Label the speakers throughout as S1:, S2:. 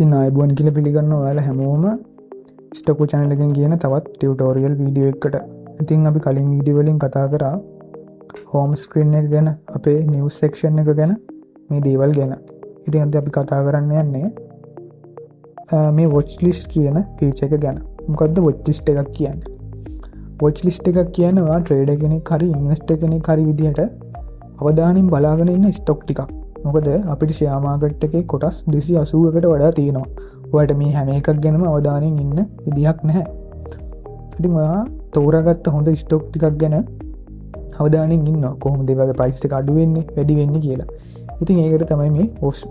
S1: ඉතින් ආයුබෝවන් කියලා පිළිගන්නවා ඔයාලා හැමෝම ස්ටොකෝ channel එකෙන් කියන තවත් ටියුටෝරියල් වීඩියෝ එකකට. ඉතින් අපි කලින් වීඩියෝ වලින් කතා කරා හෝම් ස්ක්‍රීන් එක ගැන, අපේ නිවුස් සෙක්ෂන් එක ගැන, මේ දේවල් ගැන. ඉතින් අද අපි කතා කරන්න යන්නේ මේ watch list කියන feature එක ගැන. මොකද්ද watch list එකක් කියන්නේ? watch list එකක් කියන්නේ ඔයා ට්‍රේඩර් කෙනෙක් හරි ඉන්වෙස්ටර් කෙනෙක් හරි විදිහට අවධානයෙන් බලාගෙන ඉන්න ස්ටොක් ටිකක්. මොකද අපිට ෂෙයා මාකට් එකේ කොටස් 280කට වඩා තියෙනවා. ඔයාලට මේ හැම එකක් ගැනම අවධානයෙන් ඉන්න විදිහක් නැහැ. ඉතින් ඔයා තෝරාගත්ත හොඳ ස්ටොක් ටිකක් ගැන අවධානයෙන් ඉන්නවා. කොහොමද ඒ වගේ ප්‍රයිස් එක අඩු වෙන්නේ, වැඩි වෙන්නේ කියලා. ඉතින් ඒකට තමයි මේ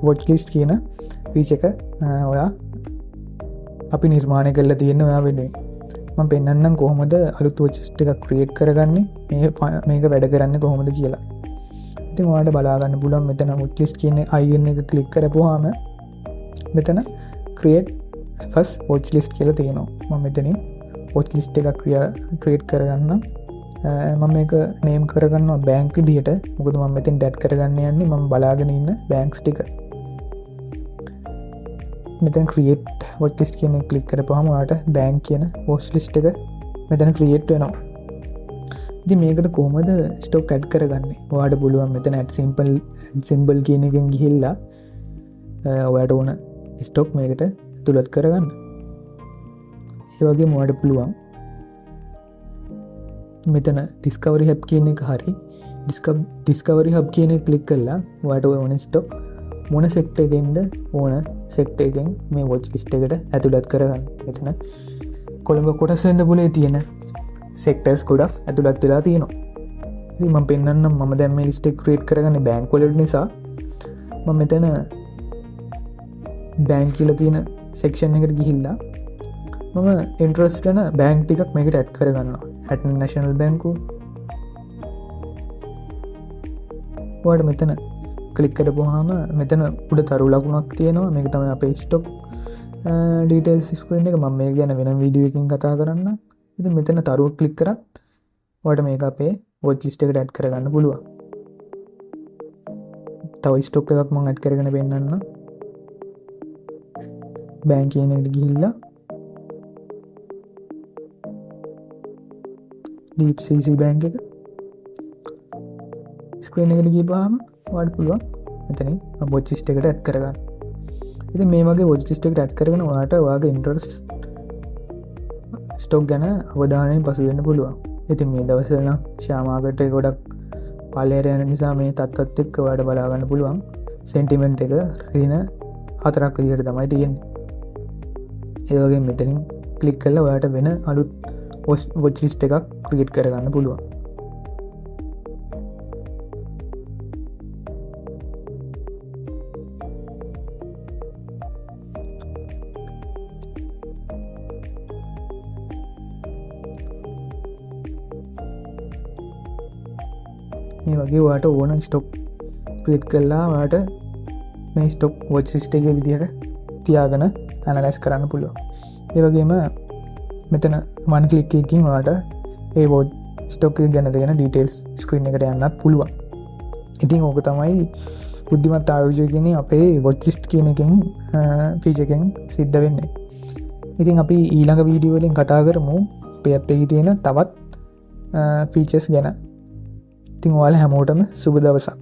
S1: watch list කියන feature එක ඔයා අපි නිර්මාණය කරලා තියෙන්නේ ඔයා වෙනුවෙන්. මම පෙන්නන්නම් කොහොමද අලුත් watch list එකක් create කරගන්නේ, මේක වැඩ කරන්නේ කොහොමද කියලා. ඉතින් ඔයාලට බලා ගන්න පුළුවන් මෙතන watch list කියන icon එක ක්ලික් කරපුවාම මෙතන create first watch list කියලා තියෙනවා. මම මෙතනින් watch list එකක් create කරගන්න. මම මේක name කරගන්නවා bank විදිහට. මොකද මම මෙතෙන් add කරගන්න යන්නේ මම බලාගෙන ඉන්න banks ටික. මෙතන create watch list කියන එක ක්ලික් කරපුවාම ඔයාලට bank කියන watch list එක මෙතන create වෙනවා. ඉතින් මේකට කොහොමද ස්ටොක් ඇඩ් කරගන්නේ? ඔයාලට පුළුවන් මෙතන add symbol කියන එකෙන් ගිහිල්ලා ඔයාලට ඕන ස්ටොක් මේකට ඇතුළත් කරගන්න. ඒ වගේම ඔයාලට පුළුවන් මෙතන discovery hub කියන එක හරි discovery hub කියන එක ක්ලික් කරලා ඔයාලට ඕන ස්ටොක් මොන සෙක්ටර් එකෙන්ද ඕන සෙක්ටර් එකෙන් මේ watch list එකට ඇතුළත් කරගන්න. මෙතන කොළඹ කොටස වෙන්න බුලේ තියෙන සෙක්ටර්ස් ගොඩක් ඇතුළත් වෙලා තියෙනවා. ඉතින් මම පෙන්නන්නම් මම දැන් මේ ලිස්ට් එක ක්‍රියේට් කරගන්නේ බැංක් වලට නිසා මම මෙතන බැංක් කියලා තියෙන සෙක්ෂන් එකට ගිහිල්ලා මම ඉන්ටරෙස්ට් වෙන බැංක් ටිකක් මේකට ඇඩ් කරගන්නවා. ඇට්න නැෂනල් බැංකුව. ඔයාලට මෙතන ක්ලික් කරපුවාම මෙතන උඩ තරු ලකුණක් තියෙනවා. මේක තමයි අපේ ස්ටොක් ඩීටේල්ස් ස්ක්‍රීන් එක. මම මේක ගැන වෙනම වීඩියෝ එකකින් කතා කරන්න. ඉතින් මෙතන තරුව ක්ලික් කරත් ඔයාලට මේක අපේ watch list එකට ඇඩ් කරගන්න පුළුවන්. තව ස්ටොක් එකක් මම ඇඩ් කරගෙන පෙන්නන්න. බැංක් කියන එකට ගිහිල්ලා DCC බැංක් එක ස්ක්‍රීන් එකට ගිහපුවාම ඔයාලට පුළුවන් මෙතනින් watch list එකට ඇඩ් කරගන්න. ඉතින් මේ වගේ watch list එකට ඇඩ් කරගෙන ඔයාලට ඔයාගේ ඉන්ටරෙස්ට් ස්ටොක් ගැන අවධානයෙන් පසු වෙන්න පුළුවන්. ඉතින් මේ දවස්වල නම් ෂෙයා මාකට් එක ගොඩක් පල්ලෙහාට යන නිසා මේ තත්ත්වත් එක්ක ඔයාලට බලා ගන්න පුළුවන් සෙන්ටිමන්ට් එක ඍණ 4ක් විදිහට තමයි තියෙන්නේ. ඒ වගේම මෙතනින් ක්ලික් කරලා ඔයාලට වෙන අලුත් watch list එකක් ක්‍රියේට් කරගන්න පුළුවන්. මේ වගේ ඔයාලට ඕන ස්ටොක් ක්‍රියේට් කරලා ඔයාලට මේ ස්ටොක් watch list එකේ විදිහට තියාගෙන ඇනලයිස් කරන්න පුළුවන්. ඒ වගේම මෙතන one click එකකින් ඔයාලට ඒ ස්ටොක් එක ගැන දෙන ඩීටේල්ස් ස්ක්‍රීන් එකට යන්නත් පුළුවන්. ඉතින් ඕක තමයි බුද්ධිමත් ආයෝජකයනේ අපේ watch list කියන එකෙන් ෆීචර් එකෙන් සිද්ධ වෙන්නේ. ඉතින් අපි ඊළඟ වීඩියෝ වලින් කතා කරමු අපේ app එකේ තියෙන තවත් ෆීචර්ස් ගැන. ඉතින් ඔයාලා හැමෝටම සුබ දවසක්.